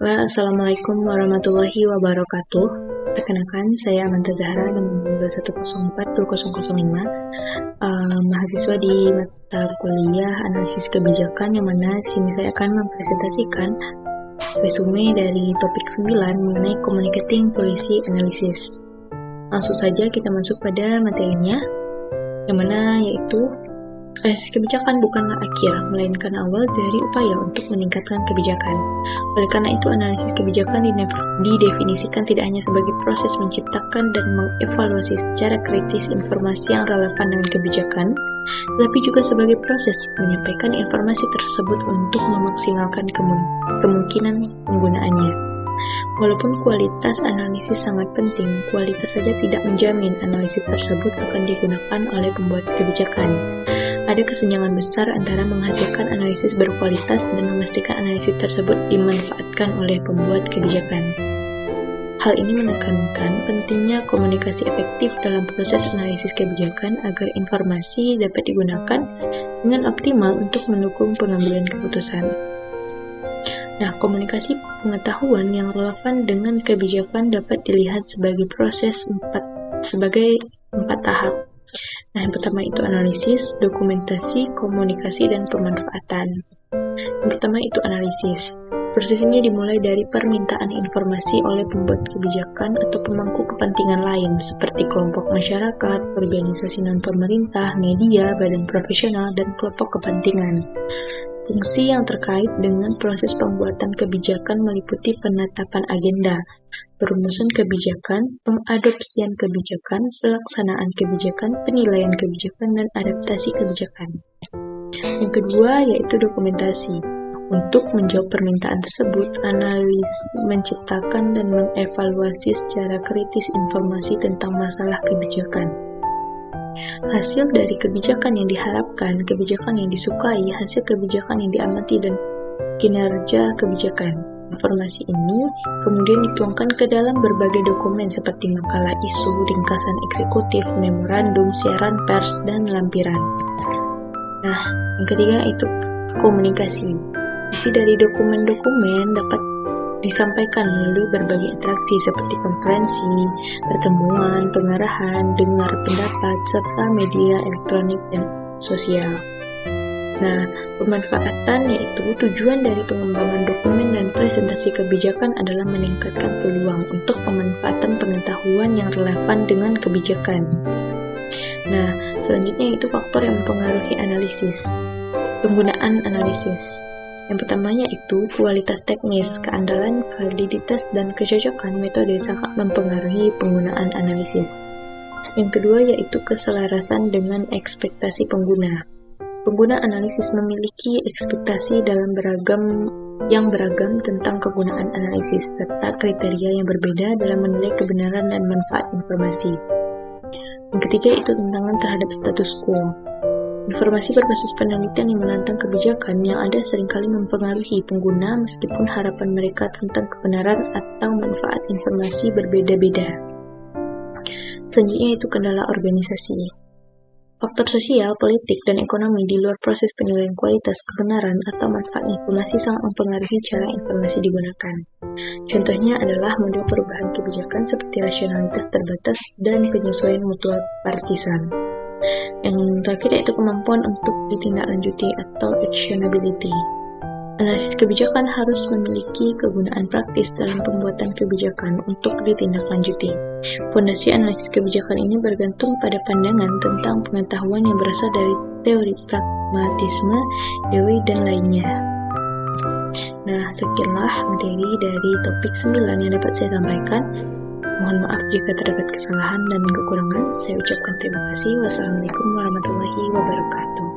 Assalamualaikum warahmatullahi wabarakatuh. Perkenalkan, saya Amanta Zahra dengan nomor 1042005, mahasiswa di mata kuliah analisis kebijakan, yang mana di sini saya akan mempresentasikan resume dari topik 9 mengenai communicating policy analysis. Langsung saja kita masuk pada materinya, yang mana yaitu analisis kebijakan bukanlah akhir, melainkan awal dari upaya untuk meningkatkan kebijakan. Oleh karena itu, analisis kebijakan didefinisikan tidak hanya sebagai proses menciptakan dan mengevaluasi secara kritis informasi yang relevan dengan kebijakan, tetapi juga sebagai proses menyampaikan informasi tersebut untuk memaksimalkan kemungkinan penggunaannya. Walaupun kualitas analisis sangat penting, kualitas saja tidak menjamin analisis tersebut akan digunakan oleh pembuat kebijakan. Ada kesenjangan besar antara menghasilkan analisis berkualitas dan memastikan analisis tersebut dimanfaatkan oleh pembuat kebijakan. Hal ini menekankan pentingnya komunikasi efektif dalam proses analisis kebijakan agar informasi dapat digunakan dengan optimal untuk mendukung pengambilan keputusan. Nah, komunikasi pengetahuan yang relevan dengan kebijakan dapat dilihat sebagai empat tahap. Nah, yang pertama itu analisis, dokumentasi, komunikasi, dan pemanfaatan. Yang pertama itu analisis. Proses ini dimulai dari permintaan informasi oleh pembuat kebijakan atau pemangku kepentingan lain seperti kelompok masyarakat, organisasi non-pemerintah, media, badan profesional, dan kelompok kepentingan. Fungsi yang terkait dengan proses pembuatan kebijakan meliputi penetapan agenda, perumusan kebijakan, pengadopsian kebijakan, pelaksanaan kebijakan, penilaian kebijakan, dan adaptasi kebijakan. Yang kedua yaitu dokumentasi. Untuk menjawab permintaan tersebut, analis menciptakan dan mengevaluasi secara kritis informasi tentang masalah kebijakan. Hasil dari kebijakan yang diharapkan, kebijakan yang disukai, hasil kebijakan yang diamati, dan kinerja kebijakan. Informasi ini kemudian dituangkan ke dalam berbagai dokumen seperti makalah isu, ringkasan eksekutif, memorandum, siaran pers, dan lampiran. Nah, yang ketiga itu komunikasi. Isi dari dokumen-dokumen dapat disampaikan melalui berbagai interaksi seperti konferensi, pertemuan, pengarahan, dengar pendapat, serta media elektronik dan sosial. Nah, pemanfaatan yaitu tujuan dari pengembangan dokumen dan presentasi kebijakan adalah meningkatkan peluang untuk pemanfaatan pengetahuan yang relevan dengan kebijakan. Nah, selanjutnya itu faktor yang mempengaruhi analisis. Penggunaan analisis. Yang pertamanya itu kualitas teknis, keandalan, validitas, dan kecocokan metode sangat mempengaruhi penggunaan analisis. Yang kedua yaitu keselarasan dengan ekspektasi pengguna. Pengguna analisis memiliki ekspektasi yang beragam tentang kegunaan analisis, serta kriteria yang berbeda dalam menilai kebenaran dan manfaat informasi. Yang ketiga itu tantangan terhadap status quo. Informasi berbasis penelitian yang menantang kebijakan yang ada seringkali mempengaruhi pengguna meskipun harapan mereka tentang kebenaran atau manfaat informasi berbeda-beda. Selanjutnya itu kendala organisasi. Faktor sosial, politik, dan ekonomi di luar proses penilaian kualitas, kebenaran, atau manfaat informasi sangat mempengaruhi cara informasi digunakan. Contohnya adalah model perubahan kebijakan seperti rasionalitas terbatas dan penyesuaian mutual partisan. Yang terakhir yaitu kemampuan untuk ditindaklanjuti atau actionability. Analisis kebijakan harus memiliki kegunaan praktis dalam pembuatan kebijakan untuk ditindaklanjuti. Fondasi analisis kebijakan ini bergantung pada pandangan tentang pengetahuan yang berasal dari teori pragmatisme, Dewey, dan lainnya. Nah, sekianlah materi dari topik 9 yang dapat saya sampaikan. Mohon maaf jika terdapat kesalahan dan kekurangan. Saya ucapkan terima kasih. Wassalamualaikum warahmatullahi wabarakatuh.